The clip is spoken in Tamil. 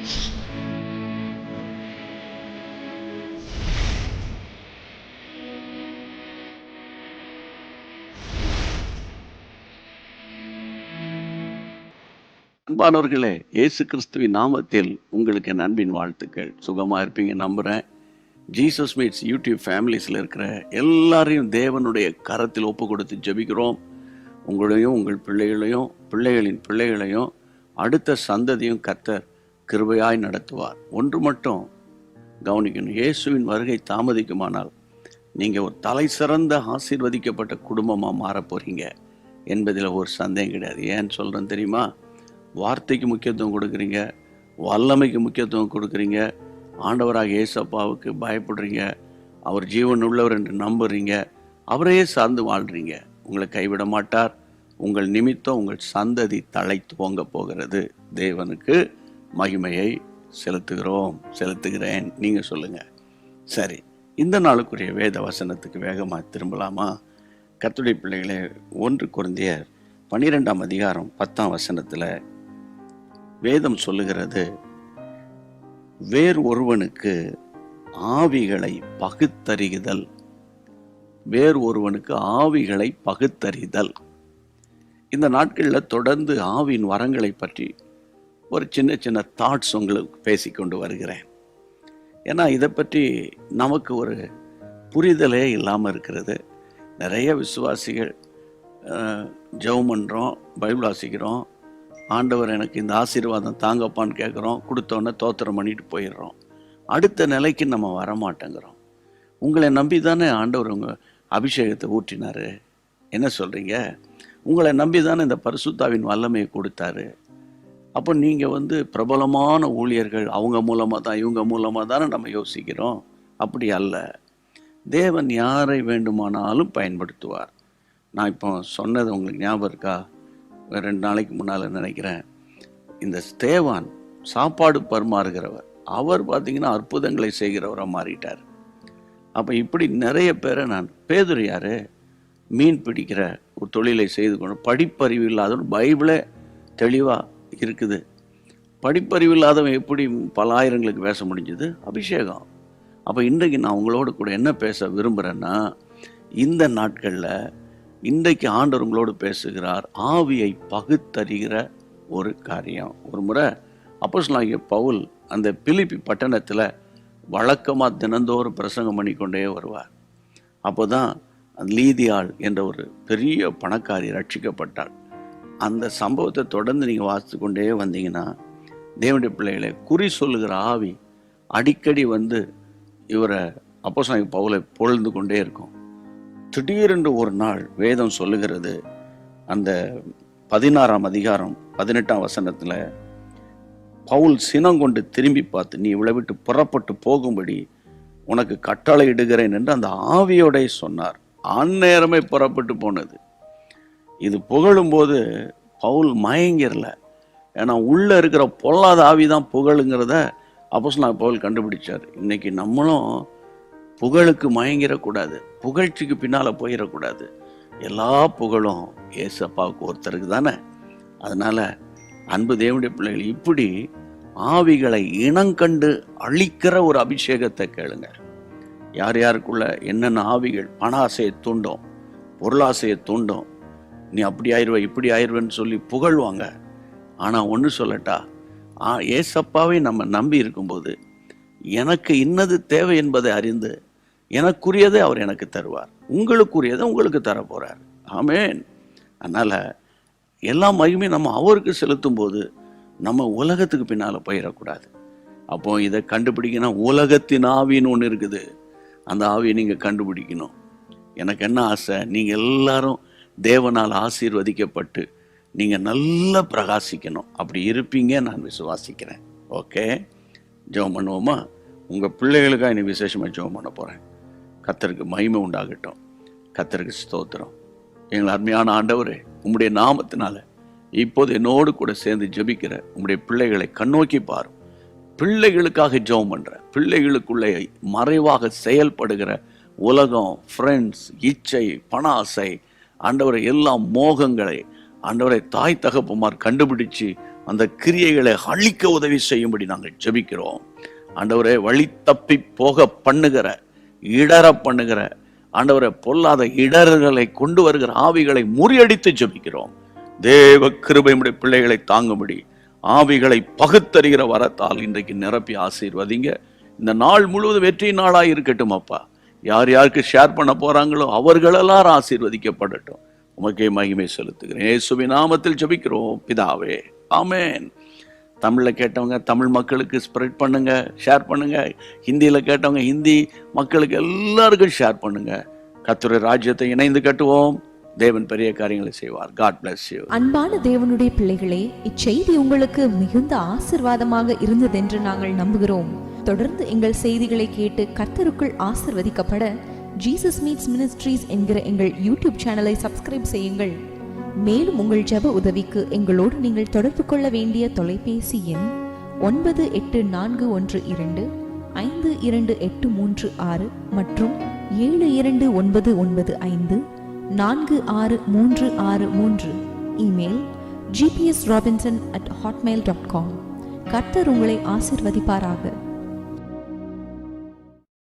அன்பானவர்களே, இயேசு கிறிஸ்துவின் நாமத்தில் உங்களுக்கு என் அன்பின் வாழ்த்துக்கள். சுகமா இருப்பீங்க நம்புறேன். ஜீசஸ் மீட்ஸ் யூடியூப் ஃபேமிலிஸில் இருக்கிற எல்லாரையும் தேவனுடைய கரத்தில் ஒப்பு கொடுத்து ஜெபிக்கிறோம். உங்களையும் உங்கள் பிள்ளைகளையும் பிள்ளைகளின் பிள்ளைகளையும் அடுத்த சந்ததியும் கர்த்தர் கிருபையாய் நடத்துவார். ஒன்று மட்டும் கவனிக்கணும், இயேசுவின் வருகை தாமதிக்குமானால் நீங்கள் ஒரு தலை சிறந்த ஆசீர்வதிக்கப்பட்ட குடும்பமாக மாறப் போகிறீங்க என்பதில் ஒரு சந்தேகம் கிடையாது. ஏன்னு சொல்கிறேன் தெரியுமா? வார்த்தைக்கு முக்கியத்துவம் கொடுக்குறீங்க, வல்லமைக்கு முக்கியத்துவம் கொடுக்குறீங்க, ஆண்டவராக இயேசப்பாவுக்கு பயப்படுறீங்க, அவர் ஜீவன் உள்ளவர் என்று நம்புறீங்க, அவரையே சார்ந்து வாழ்கிறீங்க. உங்களை கைவிட மாட்டார். உங்கள் நிமித்தம் உங்கள் சந்ததி தலை துவங்க போகிறது. தேவனுக்கு மகிமையை செலுத்துகிறேன். நீங்கள் சொல்லுங்கள். சரி, இந்த நாளுக்குரிய வேத வசனத்துக்கு வேகமாக திரும்பலாமா? கர்த்தருடைய பிள்ளைகளே, 1 கொரிந்தியர் 12ஆம் அதிகாரம் 10ஆம் வசனத்தில் வேதம் சொல்லுகிறது, வேறு ஒருவனுக்கு ஆவிகளை பகுத்தறிதல். வேறு ஒருவனுக்கு ஆவிகளை பகுத்தறிதல். இந்த நாட்களில் தொடர்ந்து ஆவியின் வரங்களை பற்றி ஒரு சின்ன சின்ன தாட்ஸ் உங்களுக்கு பேசிக்கொண்டு வருகிறேன். ஏன்னா இதை பற்றி நமக்கு ஒரு புரிதலே இல்லாமல் இருக்கிறது. நிறைய விசுவாசிகள் ஜெபம் பண்ணுறோம், பைபிள் வாசிக்கிறோம், ஆண்டவர் எனக்கு இந்த ஆசீர்வாதம் தாங்கப்பான்னு கேட்குறோம், கொடுத்தோன்னே தோத்திரம் பண்ணிட்டு போயிடுறோம். அடுத்த நிலைக்கு நம்ம வரமாட்டேங்கிறோம். உங்களை நம்பி தானே ஆண்டவர் உங்கள் அபிஷேகத்தை ஊற்றினார். என்ன சொல்கிறீங்க? உங்களை நம்பி தானே இந்த பரிசுத்தாவின் வல்லமையை கொடுத்தாரு. அப்போ நீங்கள் பிரபலமான ஊழியர்கள், அவங்க மூலமாக தான் இவங்க மூலமாக தானே நம்ம யோசிக்கிறோம். அப்படி அல்ல. தேவன் யாரை வேண்டுமானாலும் பயன்படுத்துவார். நான் இப்போ சொன்னது உங்களுக்கு ஞாபகம் இருக்கா? 2 நாளைக்கு முன்னால் நினைக்கிறேன், இந்த ஸ்தேவான் சாப்பாடு பரிமாறுகிறவர், அவர் பார்த்திங்கன்னா அற்புதங்களை செய்கிறவராக மாறிட்டார். அப்போ இப்படி நிறைய பேரை பேதுரு யார்? மீன் பிடிக்கிற ஒரு தொழிலை செய்து கொண்டு, படிப்பறிவு இல்லாதவன், பைபிளே தெளிவாக இருக்குது. படிப்பறிவு இல்லாதவன் எப்படி பல ஆயிரங்களுக்கு பேச முடிஞ்சது? அபிஷேகம். அப்போ இன்றைக்கு நான் உங்களோட கூட என்ன பேச விரும்புகிறேன்னா, இந்த நாட்களில் இன்றைக்கு ஆண்டவர் உங்களோடு பேசுகிறார். ஆவியை பகுத்தறிகிற ஒரு காரியம். ஒரு முறை அப்போஸ்தலனாகிய பவுல் அந்த பிலிப்பி பட்டணத்தில் வழக்கமாக தினந்தோறும் பிரசங்கம் பண்ணிக்கொண்டே வருவார். அப்போ தான் லீதியாள் என்ற ஒரு பெரிய பணக்காரி ரட்சிக்கப்பட்டாள். அந்த சம்பவத்தை தொடர்ந்து நீங்கள் வாசித்து கொண்டே வந்தீங்கன்னா, தேவனுடைய பிள்ளைகளை குறி சொல்லுகிற ஆவி அடிக்கடி இவரை அப்போஸ்தலனாகிய பவுலை பொழுது கொண்டே இருக்கும். திடீரென்று ஒரு நாள் வேதம் சொல்லுகிறது, அந்த 16ஆம் அதிகாரம் 18ஆம் வசனத்தில், பவுல் சினங்கொண்டு திரும்பி பார்த்து, நீ இவளை விட்டு புறப்பட்டு போகும்படி உனக்கு கட்டளை இடுகிறேன் என்று அந்த ஆவியோட சொன்னார். அந்நேரமே புறப்பட்டு போனது. இது புகழும்போது பவுல் மயங்கிரல. ஏன்னா உள்ளே இருக்கிற பொல்லாத ஆவி தான் புகழுங்கிறத அப்போஸ்தலனாகிய பவுல் கண்டுபிடிச்சார். இன்னைக்கு நம்மளும் புகழுக்கு மயங்கிடக்கூடாது, புகழ்ச்சிக்கு பின்னால் போயிடக்கூடாது. எல்லா புகழும் ஏசப்பாவுக்கு ஒருத்தருக்கு தானே. அதனால் அன்பு தேவனுடைய பிள்ளைகள், இப்படி ஆவிகளை இனங்கண்டு அழிக்கிற ஒரு அபிஷேகத்தை கேளுங்க. யார் யாருக்குள்ள என்னென்ன ஆவிகள் பண ஆசையை தூண்டும், பொருளாசையை தூண்டும், நீ அப்படி ஆயிடுவ இப்படி ஆயிடுவேன்னு சொல்லி புகழ்வாங்க. ஆனால் ஒன்று சொல்லட்டா, ஏசப்பாவை நம்ம நம்பி இருக்கும்போது எனக்கு இன்னது தேவை என்பதை அறிந்து எனக்குரியதை அவர் எனக்கு தருவார், உங்களுக்குரியதை உங்களுக்கு தர போகிறார். ஆமேன். அதனால் எல்லா மகிமையும் நம்ம அவருக்கு செலுத்தும் போது நம்ம உலகத்துக்கு பின்னால் போயிடக்கூடாது. அப்போ இதை கண்டுபிடிக்கணும். உலகத்தின் ஆவின்னு ஒன்று இருக்குது, அந்த ஆவியை நீங்கள் கண்டுபிடிக்கணும். எனக்கு என்ன ஆசை, நீங்கள் எல்லாரும் தேவனால் ஆசீர்வதிக்கப்பட்டு நீங்கள் நல்லா பிரகாசிக்கணும். அப்படி இருப்பீங்க நான் விசுவாசிக்கிறேன். ஓகே, ஜெபம் பண்ணுவோமா? உங்கள் பிள்ளைகளுக்காக இன்னைக்கு விசேஷமாக ஜெபம் பண்ண போகிறேன். கர்த்தருக்கு மகிமை உண்டாகட்டும். கர்த்தருக்கு ஸ்தோத்திரம். எங்கள் அருமையான ஆண்டவரே, உம்முடைய நாமத்தினால இப்போது என்னோடு கூட சேர்ந்து ஜெபிக்கிற உம்முடைய பிள்ளைகளை கண்ணோக்கி பாரும். பிள்ளைகளுக்காக ஜெபம் பண்ணுறேன். பிள்ளைகளுக்குள்ளே மறைவாக செயல்படுகிற உலகம், ஃப்ரெண்ட்ஸ், இச்சை, பண ஆசை, ஆண்டவரை எல்லா மோகங்களை ஆண்டவரை தாய் தகப்பமார் கண்டுபிடிச்சு அந்த கிரியைகளை அழிக்க உதவி செய்யும்படி நாங்கள் ஜெபிக்கிறோம். ஆண்டவரே, வழி தப்பி போக பண்ணுகிற, இடற பண்ணுகிற, ஆண்டவரே, பொல்லாத இடர்களை கொண்டு வருகிற ஆவிகளை முறியடித்து ஜெபிக்கிறோம். தேவ கிருபை உம்முடைய பிள்ளைகளை தாங்கும்படி ஆவிகளை பகுத்தறிகிற வரத்தால் இன்றைக்கு நிரப்பி ஆசீர்வதிங்க. இந்த நாள் முழுவதும் வெற்றி நாளாக இருக்கட்டும் அப்பா. யார் யாருக்கு ஷேர் பண்ண போறாங்களோ அவர்களெல்லாம் ஆசீர்வதிக்கப்படட்டும். உமக்கே மகிமை செலுத்துகிறேன். இயேசுவின் நாமத்தில் ஜெபிக்கிறோம் பிதாவே, ஆமென். தமிழில் கேட்டவங்க தமிழ் மக்களுக்கு ஸ்ப்ரெட் பண்ணுங்க, ஷேர் பண்ணுங்க. ஹிந்தியில் கேட்டவங்க ஹிந்தி மக்களுக்கு எல்லாருக்கும் ஷேர் பண்ணுங்க. கர்த்தருடைய ராஜ்யத்தை இணைந்து கட்டுவோம். தேவன் பெரிய காரியங்களை செய்வார். God bless you. அன்பான தேவனுடைய பிள்ளைகளே, இச்செய்தி உங்களுக்கு மிகுந்த ஆசீர்வாதமாக இருந்ததென்று நாங்கள் நம்புகிறோம். தொடர்ந்து எங்கள் செய்திகளை கேட்டு கர்த்தருக்குள் ஆசீர்வதிக்கப்பட ஜீசஸ் மீட்ஸ் மினிஸ்ட்ரீஸ் என்கிற எங்கள் யூடியூப் சேனலை சப்ஸ்கிரைப் செய்யுங்கள். மேலும் உங்கள் ஜெப உதவிக்கு எங்களோடு நீங்கள் தொடர்பு கொள்ள வேண்டிய தொலைபேசி எண் 9842252836 மற்றும் 7299546363. Email gpsrobinson@hotmail.com. கர்த்தர் உங்களை ஆசீர்வதிப்பாராக.